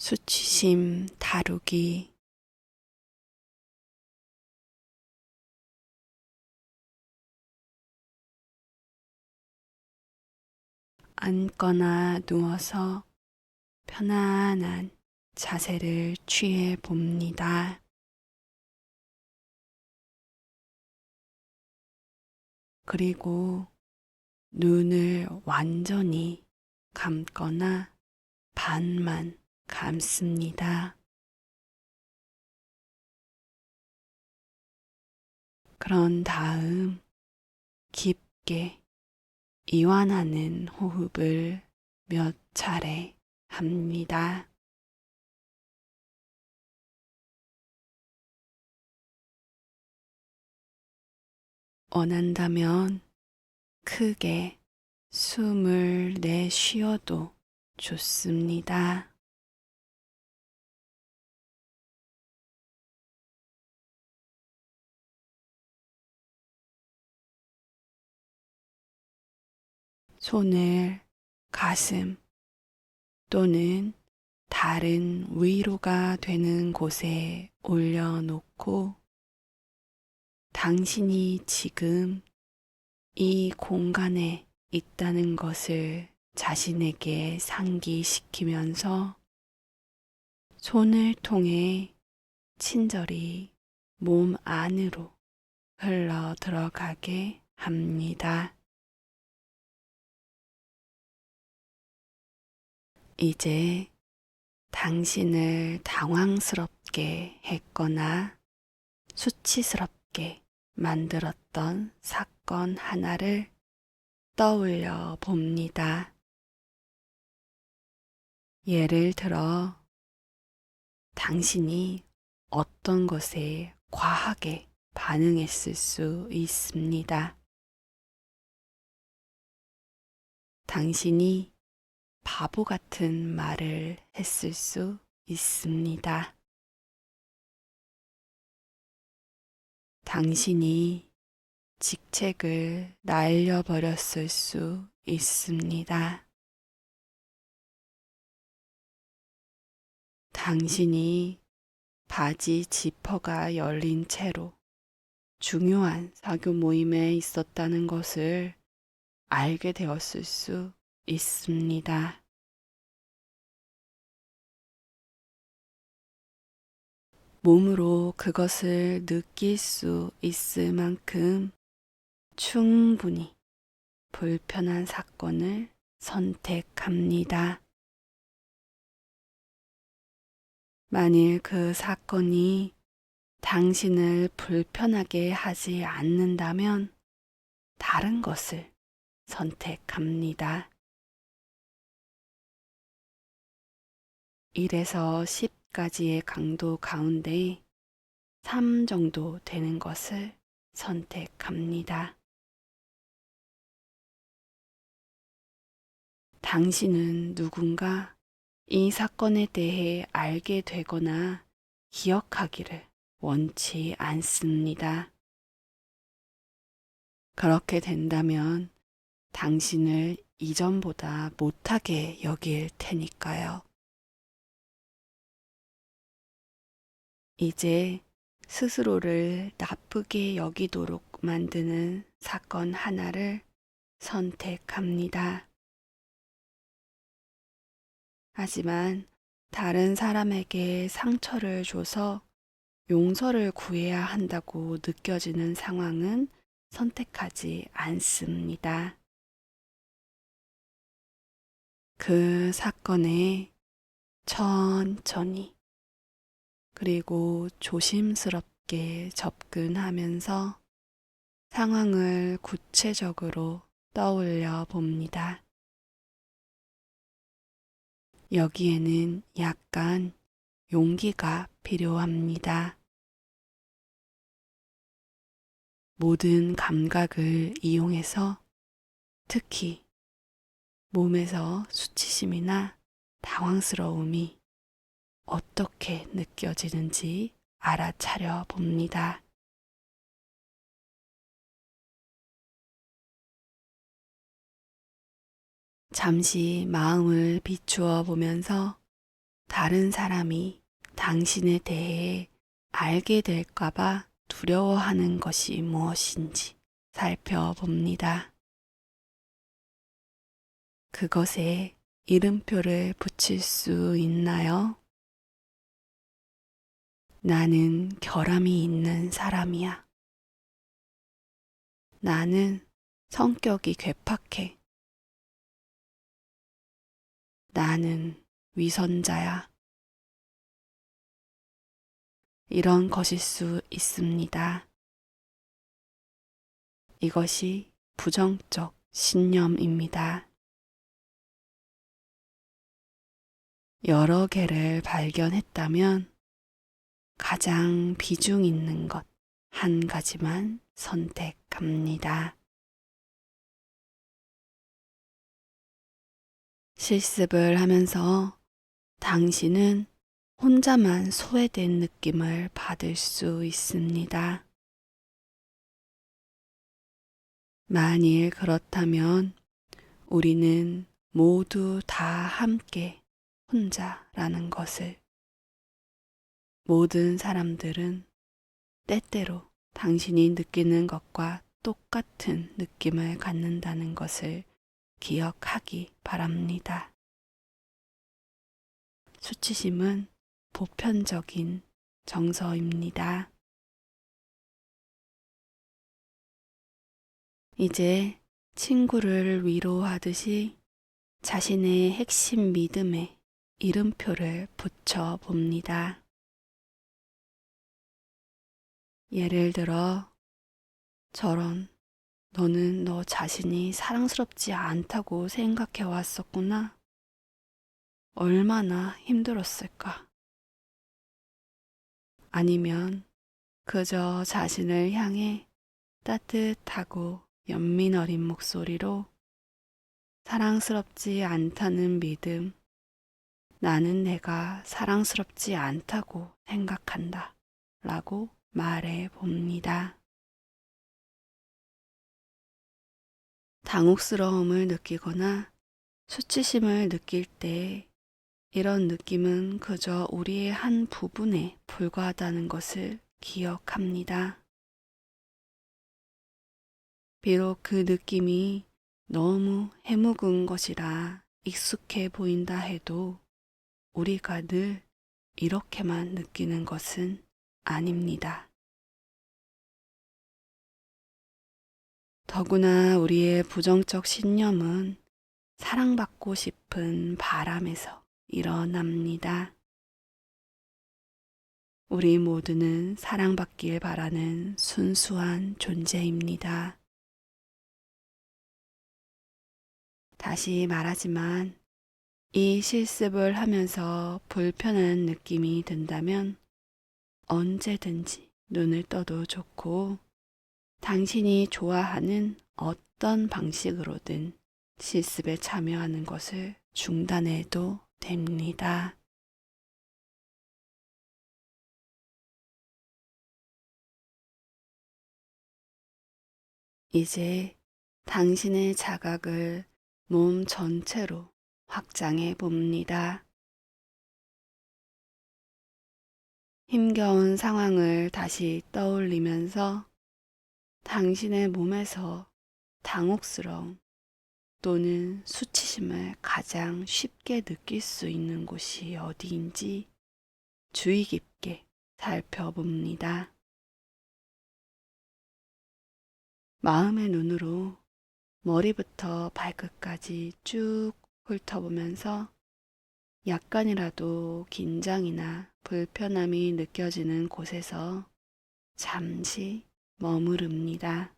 수치심 다루기. 앉거나 누워서 편안한 자세를 취해 봅니다. 그리고 눈을 완전히 감거나 반만 감습니다. 그런 다음 깊게 이완하는 호흡을 몇 차례 합니다. 원한다면 크게 숨을 내쉬어도 좋습니다. 손을 가슴 또는 다른 위로가 되는 곳에 올려놓고 당신이 지금 이 공간에 있다는 것을 자신에게 상기시키면서 손을 통해 친절히 몸 안으로 흘러 들어가게 합니다. 이제 당신을 당황스럽게 했거나 수치스럽게 만들었던 사건 하나를 떠올려 봅니다. 예를 들어, 당신이 어떤 것에 과하게 반응했을 수 있습니다. 당신이 바보 같은 말을 했을 수 있습니다. 당신이 직책을 날려버렸을 수 있습니다. 당신이 바지 지퍼가 열린 채로 중요한 사교 모임에 있었다는 것을 알게 되었을 수 있습니다. 몸으로 그것을 느낄 수 있을 만큼 충분히 불편한 사건을 선택합니다. 만일 그 사건이 당신을 불편하게 하지 않는다면 다른 것을 선택합니다. 1에서 10까지의 강도 가운데 3 정도 되는 것을 선택합니다. 당신은 누군가 이 사건에 대해 알게 되거나 기억하기를 원치 않습니다. 그렇게 된다면 당신을 이전보다 못하게 여길 테니까요. 이제 스스로를 나쁘게 여기도록 만드는 사건 하나를 선택합니다. 하지만 다른 사람에게 상처를 줘서 용서를 구해야 한다고 느껴지는 상황은 선택하지 않습니다. 그 사건에 천천히 그리고 조심스럽게 접근하면서 상황을 구체적으로 떠올려 봅니다. 여기에는 약간 용기가 필요합니다. 모든 감각을 이용해서 특히 몸에서 수치심이나 당황스러움이 어떻게 느껴지는지 알아차려 봅니다. 잠시 마음을 비추어 보면서 다른 사람이 당신에 대해 알게 될까봐 두려워하는 것이 무엇인지 살펴봅니다. 그것에 이름표를 붙일 수 있나요? 나는 결함이 있는 사람이야. 나는 성격이 괴팍해. 나는 위선자야. 이런 것일 수 있습니다. 이것이 부정적 신념입니다. 여러 개를 발견했다면 가장 비중 있는 것 한 가지만 선택합니다. 실습을 하면서 당신은 혼자만 소외된 느낌을 받을 수 있습니다. 만일 그렇다면 우리는 모두 다 함께 혼자라는 것을, 모든 사람들은 때때로 당신이 느끼는 것과 똑같은 느낌을 갖는다는 것을 기억하기 바랍니다. 수치심은 보편적인 정서입니다. 이제 친구를 위로하듯이 자신의 핵심 믿음에 이름표를 붙여 봅니다. 예를 들어, 저런, 너는 너 자신이 사랑스럽지 않다고 생각해 왔었구나. 얼마나 힘들었을까? 아니면 그저 자신을 향해 따뜻하고 연민 어린 목소리로 사랑스럽지 않다는 믿음, 나는 내가 사랑스럽지 않다고 생각한다 라고 말해 봅니다. 당혹스러움을 느끼거나 수치심을 느낄 때 이런 느낌은 그저 우리의 한 부분에 불과하다는 것을 기억합니다. 비록 그 느낌이 너무 해묵은 것이라 익숙해 보인다 해도 우리가 늘 이렇게만 느끼는 것은 아닙니다. 더구나 우리의 부정적 신념은 사랑받고 싶은 바람에서 일어납니다. 우리 모두는 사랑받길 바라는 순수한 존재입니다. 다시 말하지만 이 실습을 하면서 불편한 느낌이 든다면 언제든지 눈을 떠도 좋고 당신이 좋아하는 어떤 방식으로든 실습에 참여하는 것을 중단해도 됩니다. 이제 당신의 자각을 몸 전체로 확장해 봅니다. 힘겨운 상황을 다시 떠올리면서 당신의 몸에서 당혹스러움 또는 수치심을 가장 쉽게 느낄 수 있는 곳이 어디인지 주의 깊게 살펴봅니다. 마음의 눈으로 머리부터 발끝까지 쭉 훑어보면서 약간이라도 긴장이나 불편함이 느껴지는 곳에서 잠시 머무릅니다.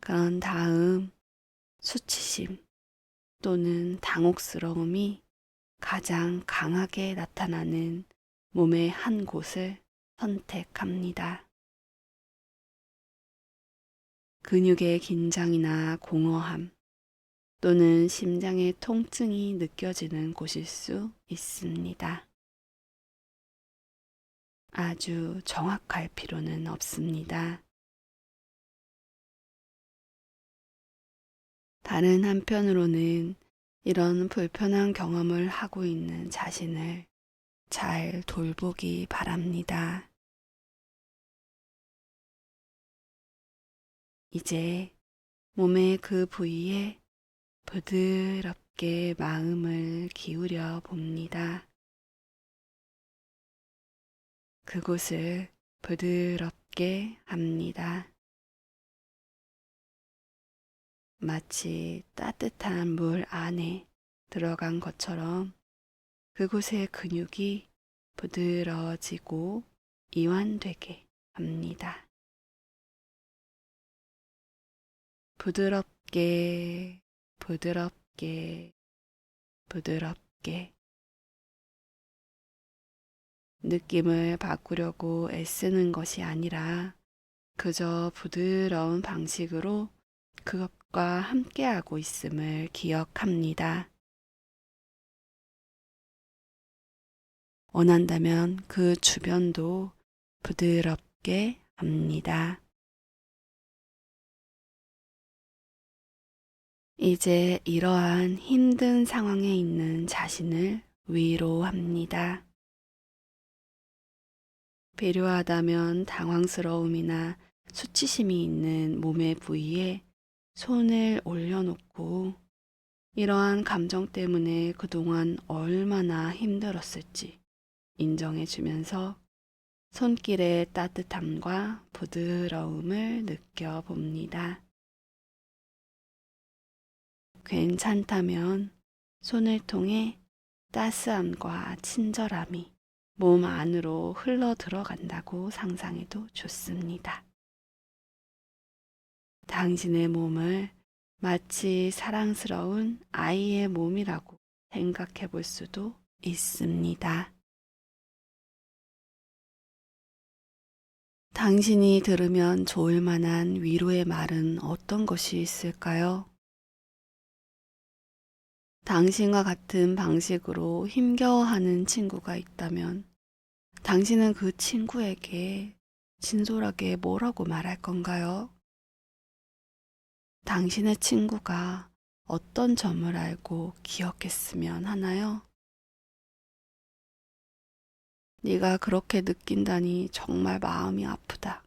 그런 다음 수치심 또는 당혹스러움이 가장 강하게 나타나는 몸의 한 곳을 선택합니다. 근육의 긴장이나 공허함 또는 심장의 통증이 느껴지는 곳일 수 있습니다. 아주 정확할 필요는 없습니다. 다른 한편으로는 이런 불편한 경험을 하고 있는 자신을 잘 돌보기 바랍니다. 이제 몸의 그 부위에 부드럽게 마음을 기울여 봅니다. 그곳을 부드럽게 합니다. 마치 따뜻한 물 안에 들어간 것처럼 그곳의 근육이 부드러워지고 이완되게 합니다. 부드럽게, 부드럽게, 부드럽게. 느낌을 바꾸려고 애쓰는 것이 아니라 그저 부드러운 방식으로 그것과 함께하고 있음을 기억합니다. 원한다면 그 주변도 부드럽게 합니다. 이제 이러한 힘든 상황에 있는 자신을 위로합니다. 필요하다면 당황스러움이나 수치심이 있는 몸의 부위에 손을 올려놓고 이러한 감정 때문에 그동안 얼마나 힘들었을지 인정해주면서 손길의 따뜻함과 부드러움을 느껴봅니다. 괜찮다면 손을 통해 따스함과 친절함이 몸 안으로 흘러 들어간다고 상상해도 좋습니다. 당신의 몸을 마치 사랑스러운 아이의 몸이라고 생각해 볼 수도 있습니다. 당신이 들으면 좋을 만한 위로의 말은 어떤 것이 있을까요? 당신과 같은 방식으로 힘겨워하는 친구가 있다면 당신은 그 친구에게 진솔하게 뭐라고 말할 건가요? 당신의 친구가 어떤 점을 알고 기억했으면 하나요? 네가 그렇게 느낀다니 정말 마음이 아프다.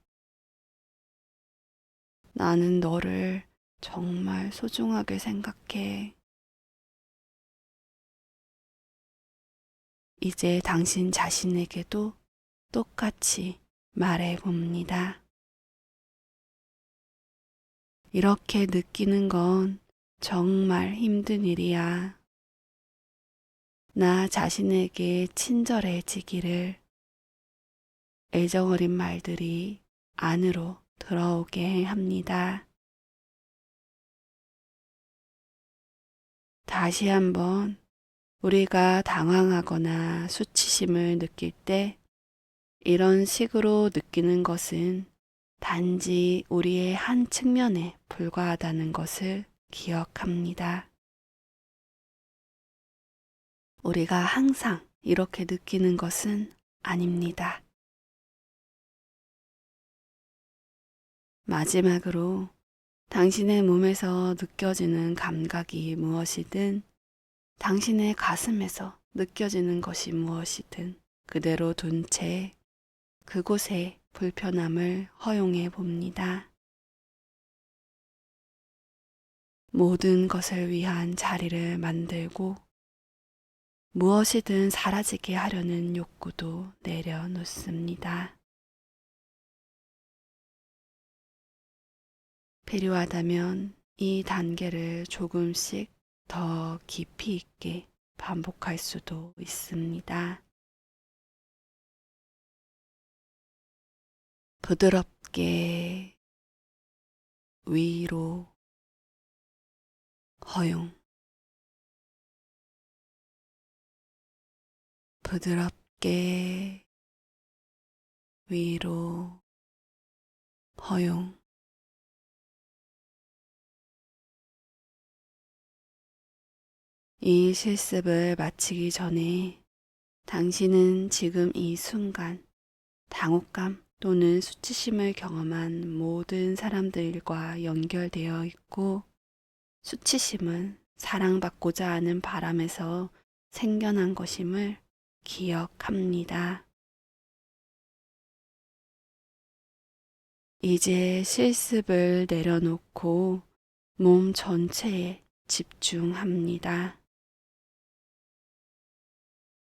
나는 너를 정말 소중하게 생각해. 이제 당신 자신에게도 똑같이 말해 봅니다. 이렇게 느끼는 건 정말 힘든 일이야. 나 자신에게 친절해지기를 애정어린 말들이 안으로 들어오게 합니다. 다시 한번 우리가 당황하거나 수치심을 느낄 때 이런 식으로 느끼는 것은 단지 우리의 한 측면에 불과하다는 것을 기억합니다. 우리가 항상 이렇게 느끼는 것은 아닙니다. 마지막으로 당신의 몸에서 느껴지는 감각이 무엇이든 당신의 가슴에서 느껴지는 것이 무엇이든 그대로 둔 채 그곳에 불편함을 허용해 봅니다. 모든 것을 위한 자리를 만들고 무엇이든 사라지게 하려는 욕구도 내려놓습니다. 필요하다면 이 단계를 조금씩 더 깊이 있게 반복할 수도 있습니다. 부드럽게 위로 허용 부드럽게 위로 허용 이 실습을 마치기 전에 당신은 지금 이 순간 당혹감 또는 수치심을 경험한 모든 사람들과 연결되어 있고 수치심은 사랑받고자 하는 바람에서 생겨난 것임을 기억합니다. 이제 실습을 내려놓고 몸 전체에 집중합니다.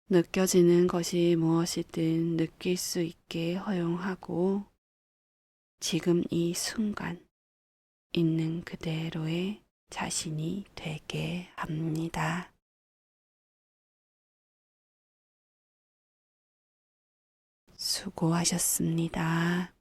느껴지는 것이 무엇이든 느낄 수 있게 허용하고 지금 이 순간 있는 그대로의 자신이 되게 합니다. 수고하셨습니다.